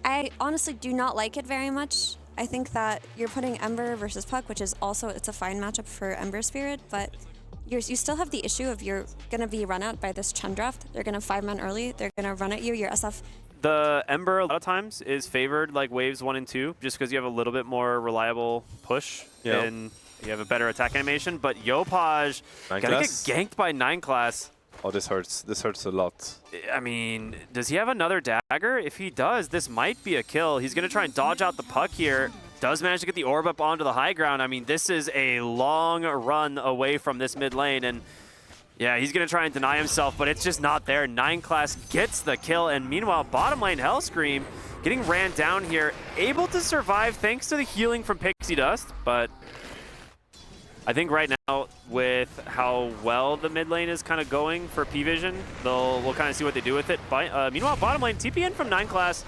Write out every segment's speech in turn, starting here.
I honestly do not like it very much. I think that you're putting Ember versus Puck, which is also, it's a fine matchup for Ember Spirit, but you still have the issue of you're going to be run out by this Chen draft. They're going to 5-man early. They're going to run at you. Your SF. The Ember a lot of times is favored like waves 1 and 2, just because you have a little bit more reliable push and you have a better attack animation. But Yopaj gotta get ganked by 9 class. Oh, this hurts. This hurts a lot. I mean, does he have another dagger? If he does, this might be a kill. He's going to try and dodge out the Puck here. Does manage to get the orb up onto the high ground. I mean, this is a long run away from this mid lane. And yeah, he's going to try and deny himself, but it's just not there. 9 class gets the kill. And meanwhile, bottom lane Hellscream getting ran down here. Able to survive thanks to the healing from Pixie Dust. But I think right now, with how well the mid lane is kind of going for PVISION, we'll kind of see what they do with it. But, meanwhile, bottom lane, TPN from 9 class.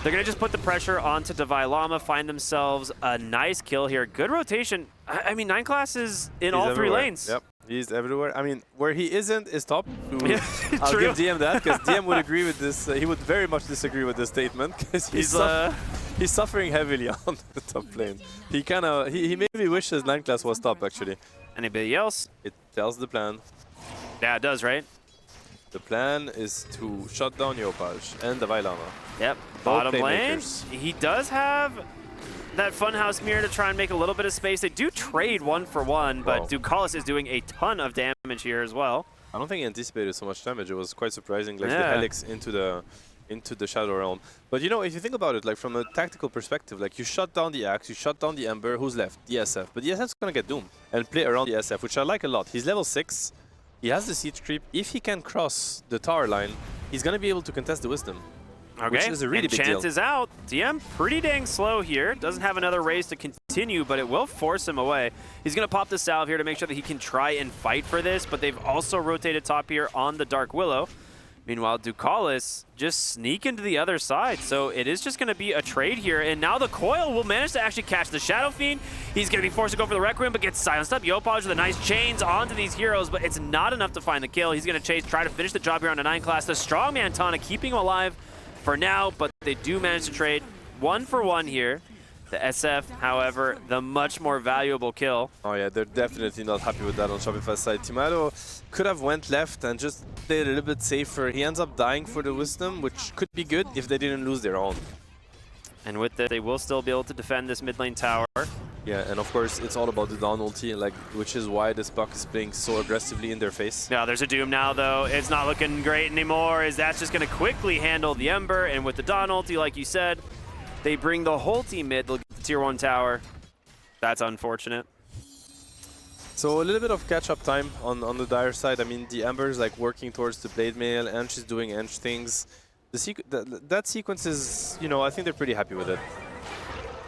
They're going to just put the pressure onto Divine Llama, find themselves a nice kill here. Good rotation. I mean, 9 class is in all 3 lanes. Yep, he's everywhere. I mean, where he isn't is top. I'll True. give DM that, because DM would agree with this. He would very much disagree with this statement, because he's suffering heavily on the top lane. He maybe wishes 9 class was top, actually. Anybody else? It tells the plan. Yeah, it does, right? The plan is to shut down Yopaj and Divine Llama. Yep. Bottom lane, he does have that Funhouse mirror to try and make a little bit of space. They do trade 1 for 1, but Ducalis is doing a ton of damage here as well. I don't think he anticipated so much damage. It was quite surprising, like the Helix into the Shadow Realm. But you know, if you think about it, like from a tactical perspective, like you shut down the Axe, you shut down the Ember, who's left? The SF. But the SF's gonna get Doom and play around the SF, which I like a lot. He's level 6. He has the siege creep. If he can cross the tower line, he's gonna be able to contest the Wisdom. Okay, which is a really big chance deal. is out. DM pretty dang slow here. Doesn't have another raise to continue, but it will force him away. He's going to pop the salve here to make sure that he can try and fight for this, but they've also rotated top here on the Dark Willow. Meanwhile, Ducalis just sneak into the other side. So it is just going to be a trade here. And now the Coil will manage to actually catch the Shadow Fiend. He's going to be forced to go for the Requiem, but gets silenced up. Yopaj with a nice chains onto these heroes, but it's not enough to find the kill. He's going to chase, try to finish the job here on a 9 class. The Strongman Tana keeping him alive for now, but they do manage to trade 1 for 1 here. The SF, however, the much more valuable kill. Oh yeah, they're definitely not happy with that on Shopify's side. Timado could have went left and just played a little bit safer. He ends up dying for the Wisdom, which could be good if they didn't lose their own. And with it, they will still be able to defend this mid lane tower. Yeah, and of course, it's all about the Dawn ulti, like, which is why this Puck is playing so aggressively in their face. Yeah, there's a Doom now, though. It's not looking great anymore, as that's just going to quickly handle the Ember. And with the Dawn ulti, like you said, they bring the whole team mid. They'll get the tier 1 tower. That's unfortunate. So a little bit of catch-up time on the Dire side. I mean, the Ember's like working towards the Blade Mail, and she's doing Ench things. That sequence is, you know, I think they're pretty happy with it.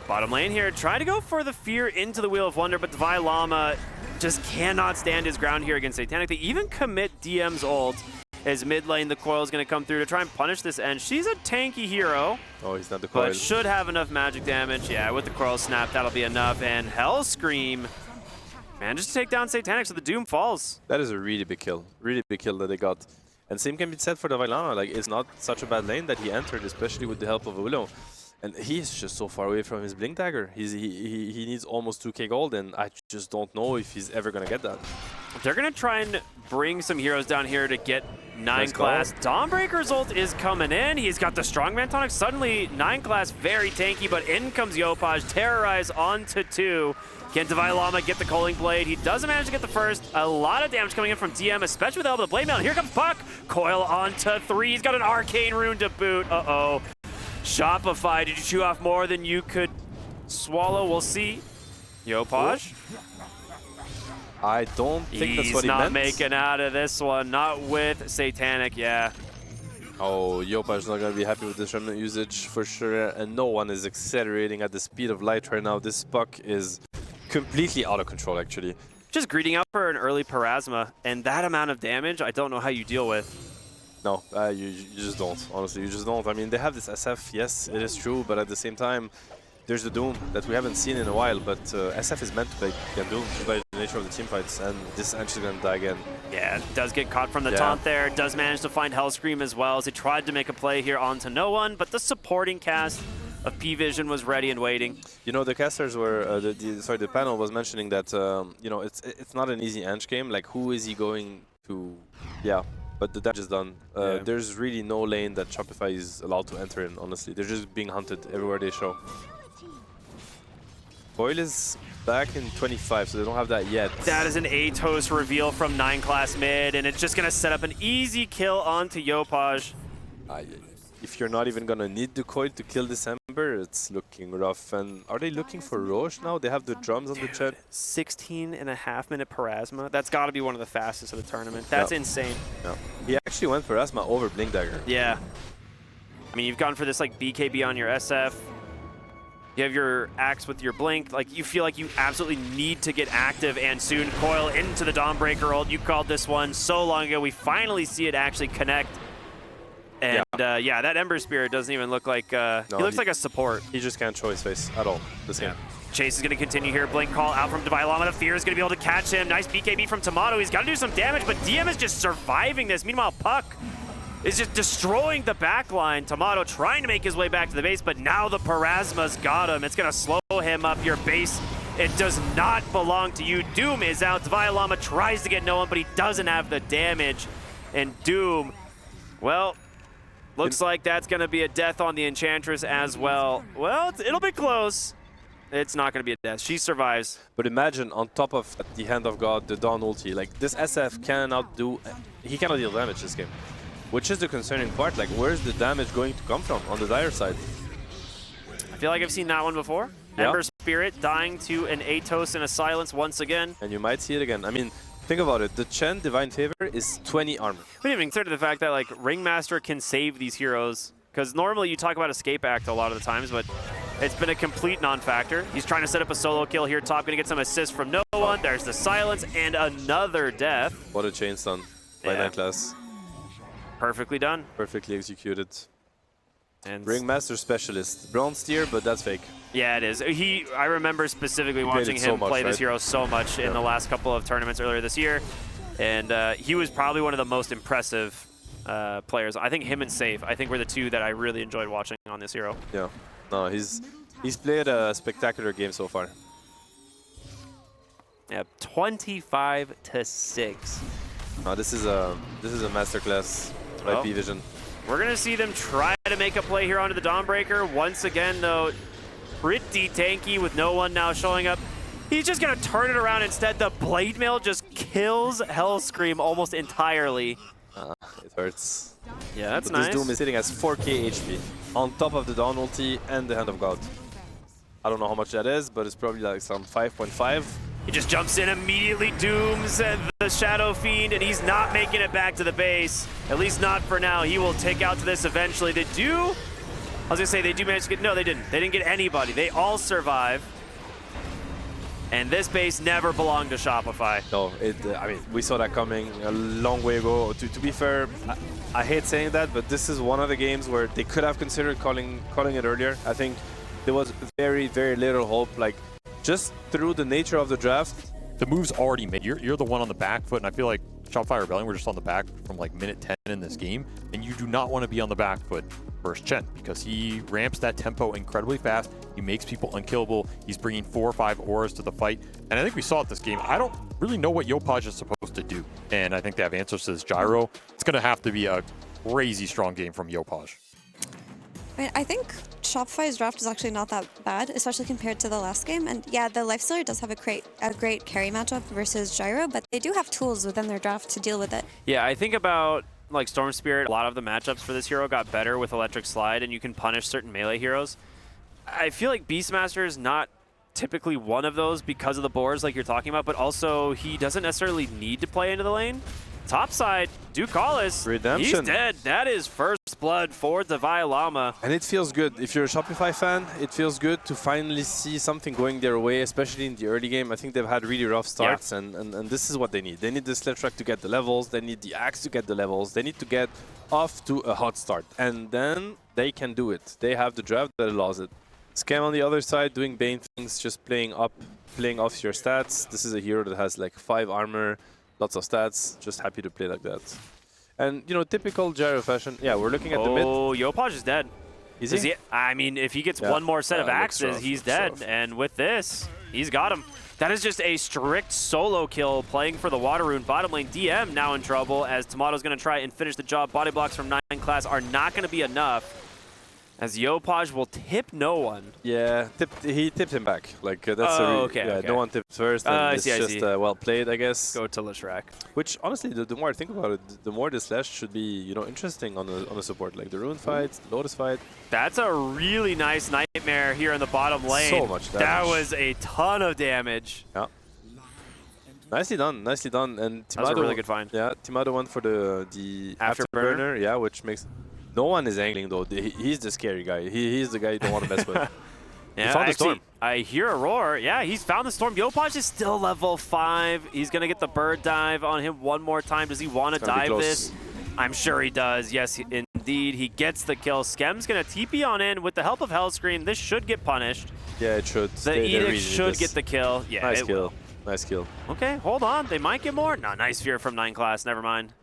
Bottom lane here, trying to go for the fear into the Wheel of Wonder, but Divine Llama just cannot stand his ground here against Satanic. They even commit DM's ult as mid lane. The Coil is going to come through to try and punish this Ench. She's a tanky hero. Oh, he's not the Coil. But should have enough magic damage. Yeah, with the Coil snap, that'll be enough. And Hellscream manages to take down Satanic, so the Doom falls. That is a really big kill that they got. And same can be said for Divine Llama. Like, it's not such a bad lane that he entered, especially with the help of a Willow. And he's just so far away from his Blink Dagger. He needs almost 2k gold, and I just don't know if he's ever going to get that. They're going to try and bring some heroes down here to get 9 class. Dawnbreaker's ult is coming in. He's got the Strongman tonic. Suddenly, 9 class very tanky, but in comes Yopaj. Terrorize onto 2. Can Divine Llama get the Culling Blade? He doesn't manage to get the first. A lot of damage coming in from DM, especially with the help of the Blade Mail. Here comes Puck. Coil onto 3. He's got an Arcane Rune to boot. Uh-oh. Shopify, did you chew off more than you could swallow? We'll see. Yopaj. I don't think that's what he meant. He's not making out of this one. Not with Satanic, yeah. Oh, Yopaj's not going to be happy with this remnant usage for sure. And no one is accelerating at the speed of light right now. This Puck is completely out of control, actually. Just greeting out for an early Parasma. And that amount of damage, I don't know how you deal with. No, you just don't. Honestly, you just don't. I mean, they have this SF, yes, it is true, but at the same time, there's the Doom that we haven't seen in a while, but SF is meant to play Doom. nature of the team fights, and this Ange is gonna die again. Yeah, does get caught from the taunt there. Does manage to find Hellscream as well as he tried to make a play here onto no one, but the supporting cast of PVISION was ready and waiting. You know, the casters were, the panel was mentioning that, you know, it's not an easy Ange game. Like, who is he going to, but the damage is done. There's really no lane that Shopify is allowed to enter in, honestly. They're just being hunted everywhere they show. Boyle is back in 25, so they don't have that yet. That is an Atos reveal from 9 class mid, and it's just going to set up an easy kill onto Yopaj. If you're not even going to need the coil to kill this Ember, it's looking rough. And are they looking for Roche now? They have the drums on the chat. 16.5-minute Parasma. That's got to be one of the fastest of the tournament. That's insane. Yeah. He actually went Parasma over Blink Dagger. Yeah. I mean, you've gone for this like BKB on your SF. You have your Axe with your Blink. Like, you feel like you absolutely need to get active and soon coil into the Dawnbreaker ult. You called this one so long ago. We finally see it actually connect. And yeah, that Ember Spirit doesn't even look like, he looks like a support. He just can't show his face at all this game. Chase is going to continue here. Blink call out from Devilama. The Fear is going to be able to catch him. Nice BKB from Tomato. He's got to do some damage, but DM is just surviving this. Meanwhile, Puck is just destroying the backline. Tomato trying to make his way back to the base, but now the Parasma's got him. It's going to slow him up. Your base, it does not belong to you. Doom is out. Devilama tries to get no one, but he doesn't have the damage. And Doom, well, looks like that's going to be a death on the Enchantress as well. Well, it'll be close. It's not going to be a death. She survives. But imagine on top of the Hand of God, the Dawn ulti, like this SF cannot do, he cannot deal damage this game. Which is the concerning part, like where's the damage going to come from on the Dire side? I feel like I've seen that one before. Ember Spirit dying to an Atos and a Silence once again. And you might see it again. I mean, think about it. The Chen Divine Favor is 20 armor. We didn't even consider the fact that like Ringmaster can save these heroes, because normally you talk about Escape Act a lot of the times, but it's been a complete non-factor. He's trying to set up a solo kill here top, going to get some assists from no one. There's the Silence and another death. What a chain stun by 9 class. Perfectly done. Perfectly executed. And Ringmaster Specialist. Bronze tier, but that's fake. Yeah, it is. I remember specifically watching him play this hero so much in the last couple of tournaments earlier this year. And he was probably one of the most impressive players. I think him and Safe, I think were the two that I really enjoyed watching on this hero. Yeah. No, he's played a spectacular game so far. Yeah, 25-6. No, this is a masterclass by PVISION. We're going to see them try to make a play here onto the Dawnbreaker. Once again, though, pretty tanky with no one now showing up. He's just going to turn it around instead. The Blade Mail just kills Hellscream almost entirely. It hurts. Yeah, that's but nice. This Doom is sitting as 4k HP on top of the Dawn ulti and the Hand of God. I don't know how much that is, but it's probably like some 5.5. He just jumps in, immediately dooms the Shadow Fiend, and he's not making it back to the base. At least not for now. He will take out to this eventually. They do, I was gonna say they do manage to get, no they didn't. They didn't get anybody. They all survive. And this base never belonged to Shopify. No, I mean, we saw that coming a long way ago. To be fair, I hate saying that, but this is one of the games where they could have considered calling it earlier. I think there was very, very little hope. Like, just through the nature of the draft. The move's already made. You're the one on the back foot, and I feel like Shopify Rebellion were just on the back from like minute 10 in this game, and you do not want to be on the back foot versus Chen because he ramps that tempo incredibly fast. He makes people unkillable. He's bringing 4 or 5 auras to the fight, and I think we saw it this game. I don't really know what Yopaj is supposed to do, and I think they have answers to this Gyro. It's going to have to be a crazy strong game from Yopaj. I mean, I think Shopify's draft is actually not that bad, especially compared to the last game. And yeah, the Lifestealer does have a great carry matchup versus Gyro, but they do have tools within their draft to deal with it. Yeah, I think about like Storm Spirit, a lot of the matchups for this hero got better with Electric Slide, and you can punish certain melee heroes. I feel like Beastmaster is not typically one of those because of the boards like you're talking about, but also he doesn't necessarily need to play into the lane. Top side, Ducalis, Redemption. He's dead. That is first blood for Devilama. And it feels good. If you're a Shopify fan, it feels good to finally see something going their way, especially in the early game. I think they've had really rough starts, and this is what they need. They need the Sledgetrack to get the levels. They need the Axe to get the levels. They need to get off to a hot start, and then they can do it. They have the draft that allows it. Scam on the other side, doing Bane things, just playing off your stats. This is a hero that has like 5 armor, lots of stats. Just happy to play like that. And, you know, typical gyro fashion. Yeah, we're looking at the mid. Oh, Yopaj is dead. Is he? I mean, if he gets one more set of axes, he's dead. And with this, he's got him. That is just a strict solo kill playing for the Water Rune. Bottom lane DM now in trouble as Tomato's going to try and finish the job. Body blocks from 9 class are not going to be enough as Yopaj will tip no one. Yeah, he tipped him back. Like that's okay. No one tipped first. And it's just well played, I guess. Go to Leshrac. Which honestly, the more I think about it, the more this Lash should be, you know, interesting on the support. Like the Rune fight, the Lotus fight. That's a really nice nightmare here in the bottom lane. So much damage. That was a ton of damage. Yeah. Nicely done, nicely done. And Timado, that was a really good find. Yeah, Timado went for the afterburner. Yeah, which makes. No one is angling though. He's the scary guy. He's the guy you don't want to mess with. Yeah, he found the storm. I hear a roar. Yeah, he's found the storm. Yopaj is still level 5. He's going to get the bird dive on him one more time. Does he want to dive this? I'm sure he does. Yes, indeed. He gets the kill. Skem's going to TP on in with the help of Hellscream. This should get punished. Yeah, it should. The Edict should get the kill. Yeah, nice kill. Nice kill. Okay, hold on. They might get more. No, nice fear from 9 class. Never mind.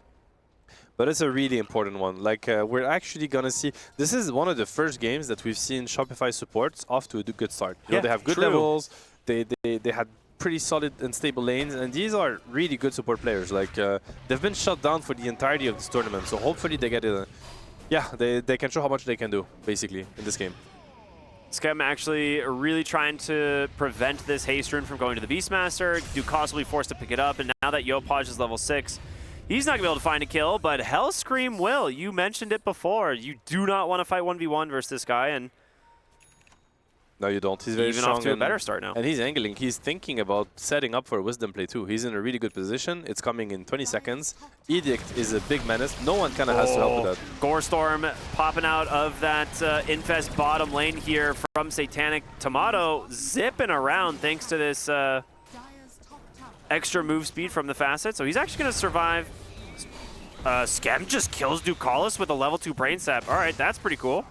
But it's a really important one. Like, we're actually going to see... This is one of the first games that we've seen Shopify supports off to a good start. You know, they have good levels. They had pretty solid and stable lanes. And these are really good support players. Like, they've been shut down for the entirety of this tournament. So hopefully they get it. Yeah, they can show how much they can do, basically, in this game. Skem actually really trying to prevent this haste rune from going to the Beastmaster. Dukas will be forced to pick it up. And now that Yopaj is level 6... He's not going to be able to find a kill, but Hellscream will. You mentioned it before. You do not want to fight 1v1 versus this guy, and no, you don't. He's very even strong off to a better start now. And he's angling. He's thinking about setting up for a Wisdom play too. He's in a really good position. It's coming in 20 seconds. Edict is a big menace. No one kind of has to help with that. Gore Storm popping out of that Infest bottom lane here from Satanic. Tomato zipping around thanks to this... extra move speed from the Facet, so he's actually going to survive. Skem just kills Ducalis with a level 2 Brain Sap. All right, that's pretty cool.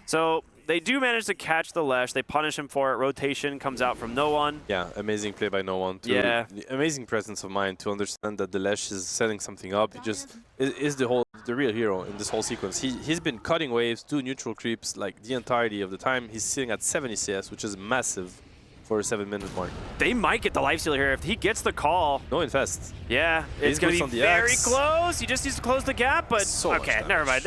So they do manage to catch the Lesh. They punish him for it. Rotation comes out from no one. Yeah, amazing play by no one. Yeah. Amazing presence of mind to understand that the Lesh is setting something up. He just is the real hero in this whole sequence. He's been cutting waves, 2 neutral creeps like the entirety of the time. He's sitting at 70 CS, which is massive for a 7-minute mark. They might get the Lifesteal here if he gets the call. No infest. Yeah, it's going to be very close. He just needs to close the gap, but okay, never mind.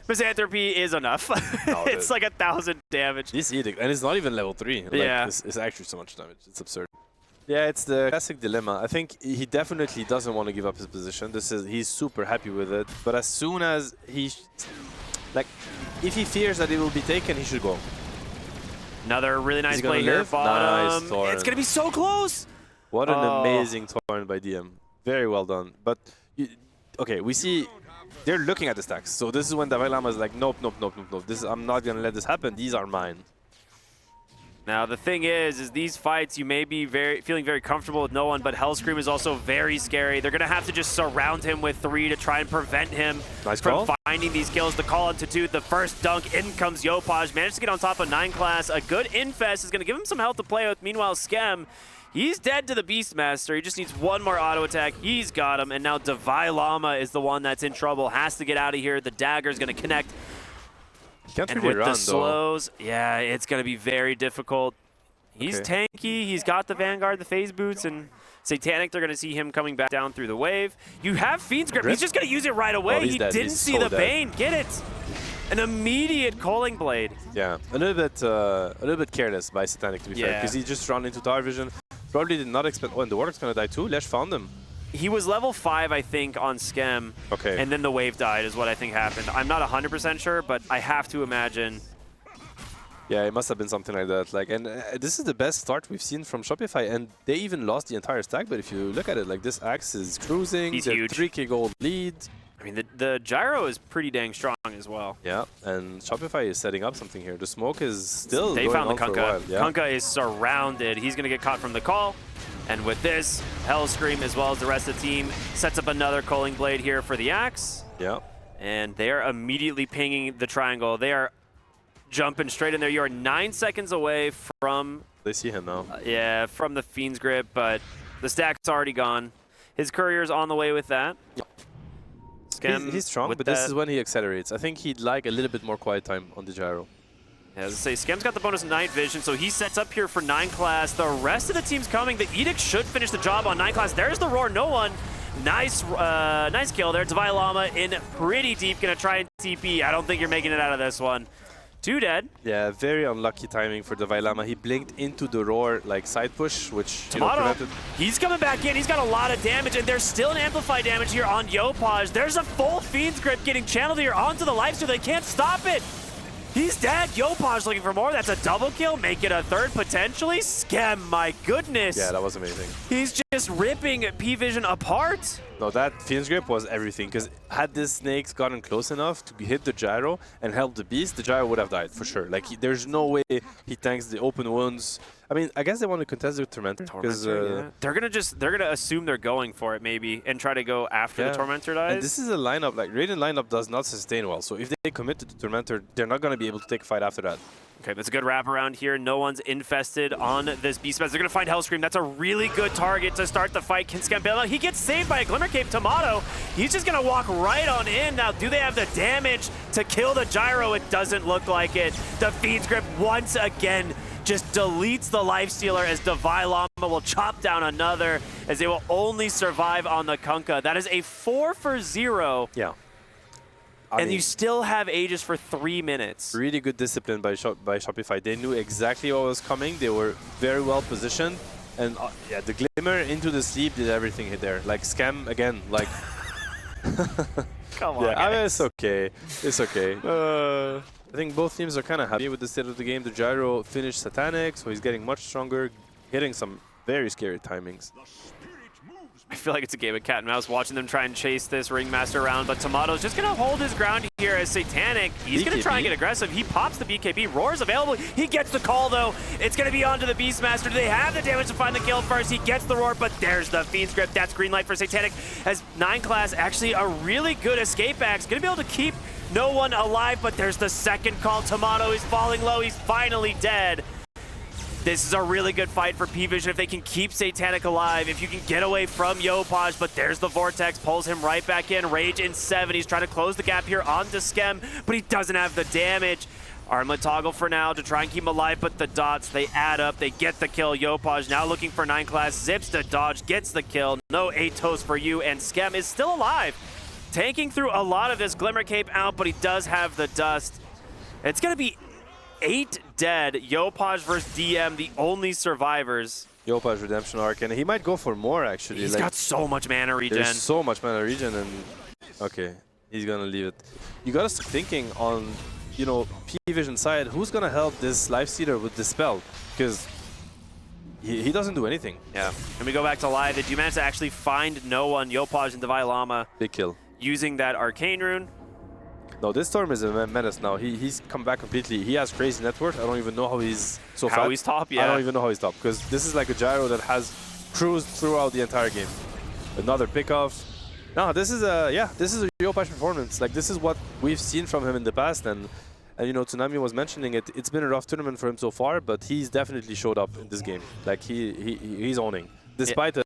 Misanthropy is enough. No, it's like 1,000 damage. This Edict, and it's not even level 3. Like, yeah. It's actually so much damage. It's absurd. Yeah, it's the classic dilemma. I think he definitely doesn't want to give up his position. He's super happy with it. But as soon as if he fears that it will be taken, he should go. Another really nice play here, bottom. Nice, it's going to be so close. What an amazing torrent by DM. Very well done. But, okay, we see they're looking at the stacks. So this is when Dalai Lama is like, nope. I'm not going to let this happen. These are mine. Now, the thing is these fights, you may be feeling very comfortable with no one, but Hellscream is also very scary. They're going to have to just surround him with 3 to try and prevent him from finding these kills. The call into 2, the first dunk, in comes Yopaj. Managed to get on top of 9 class. A good infest is going to give him some health to play with. Meanwhile, Skem, he's dead to the Beastmaster. He just needs one more auto attack. He's got him, and now Dalai Lama is the one that's in trouble. Has to get out of here. The dagger is going to connect. And with the slows, yeah, it's going to be very difficult. He's tanky. He's got the Vanguard, the phase boots, and Satanic, they're going to see him coming back down through the wave. You have Fiend's Grip. He's just going to use it right away. He didn't see the Bane. Get it. An immediate Culling Blade. Yeah, a little bit careless by Satanic, to be fair, because he just ran into Tower Vision. Probably did not expect... Oh, and the Warlock's going to die too. Lesh found him. He was level 5, I think, on Skem. Okay. And then the wave died is what I think happened. I'm not 100% sure, but I have to imagine. Yeah, it must have been something like that. Like, and this is the best start we've seen from Shopify, and they even lost the entire stack. But if you look at it, like this Axe is cruising. He's huge. 3k gold lead. I mean, the gyro is pretty dang strong as well. Yeah, and Shopify is setting up something here. The smoke is still They going found on the Kunkka. for a while. Yeah. Kunkka is surrounded. He's going to get caught from the call. And with this, Hellscream, as well as the rest of the team, sets up another Culling Blade here for the Axe. Yeah. And they are immediately pinging the triangle. They are jumping straight in there. You are 9 seconds away from They see him now. yeah, from the Fiend's grip, but the stack's already gone. His courier's on the way with that. He's strong, but this is when he accelerates. I think he'd like a little bit more quiet time on the gyro. Yeah, as I say, Skem's got the bonus night vision, so he sets up here for 9 class. The rest of the team's coming. The Edict should finish the job on 9 class. There's the roar, no one. Nice nice kill there. Divine Llama in pretty deep, gonna try and TP. I don't think you're making it out of this one. 2 dead. Yeah, very unlucky timing for Divine Llama. He blinked into the roar like side push, which Tomato, he's coming back in. He's got a lot of damage, and there's still an amplified damage here on Yopaj. There's a full Fiend's grip getting channeled here onto the lifesteal. They can't stop it. He's dead. Yopaj looking for more. That's a double kill. Make it a third potentially. Skem, my goodness. Yeah, that was amazing. He's just ripping PVISION apart. No, that Fiend's grip was everything, because had this snakes gotten close enough to hit the gyro and help the beast, the gyro would have died for sure. Like, there's no way he tanks the open wounds. I mean, I guess they want to contest with Tormentor. Yeah. They're gonna assume they're going for it maybe and try to go after the Tormentor dies. And this is a lineup, like Radiant lineup does not sustain well. So if they commit to the Tormentor, they're not going to be able to take a fight after that. Okay, that's a good wraparound here. No one's infested on this Beast Mess. They're going to find Hellscream. That's a really good target to start the fight. Can Skem bail out? He gets saved by a Glimmer Cape Tomato. He's just going to walk right on in. Now, do they have the damage to kill the gyro? It doesn't look like it. The Fiend's grip once again just deletes the Lifestealer as Divine Llama will chop down another, as they will only survive on the Kunkka. That is a 4 for 0. Yeah. I mean, you still have Aegis for 3 minutes. Really good discipline by Shopify. They knew exactly what was coming. They were very well positioned. And yeah, the Glimmer into the sleep did everything there. Like Skem, again, like... Come on, yeah, I mean, guys. it's okay. It's okay. I think both teams are kind of happy with the state of the game. The gyro finished Satanic, so he's getting much stronger, getting some very scary timings. I feel like it's a game of cat and mouse watching them try and chase this Ringmaster around, but Tomato's just going to hold his ground here as Satanic. He's going to try and get aggressive. He pops the BKB. Roar's available. He gets the call, though. It's going to be onto the Beastmaster. Do they have the damage to find the kill first? He gets the Roar, but there's the Fiend's grip. That's green light for Satanic. As 9 class, actually a really good escape axe. Going to be able to keep no one alive, but there's the second call. Tomato is falling low. He's finally dead. This is a really good fight for PVISION if they can keep Satanic alive, if you can get away from Yopaj, but there's the Vortex, pulls him right back in. Rage in 7, he's trying to close the gap here onto Skem, but he doesn't have the damage. Armlet toggle for now to try and keep him alive, but the dots, they add up, they get the kill. Yopaj now looking for 9 class, zips the dodge, gets the kill. No Atos for you, and Skem is still alive. Tanking through a lot of this Glimmer Cape out, but he does have the dust. It's going to be 8 dead. Yopaj versus DM, the only survivors. Yopaj Redemption Arc, and he might go for more, actually. He's got so much mana regen. There's so much mana regen, and okay, he's gonna leave it. You gotta start thinking on, you know, PVISION side, who's gonna help this Lifestealer with this spell? Because he doesn't do anything. Yeah. And we go back to live. Did you manage to actually find no one? Yopaj and Divine Llama Big kill. using that Arcane Rune. No, this Storm is a menace now. He's come back completely. He has crazy net worth. I don't even know how he's so fat. How he's top, yeah. I don't even know how he's top, because this is like a gyro that has cruised throughout the entire game. Another pickoff. No, this is a Yopaj performance. Like, this is what we've seen from him in the past, and you know, Tsunami was mentioning it. It's been a rough tournament for him so far, but he's definitely showed up in this game. Like, he's owning, despite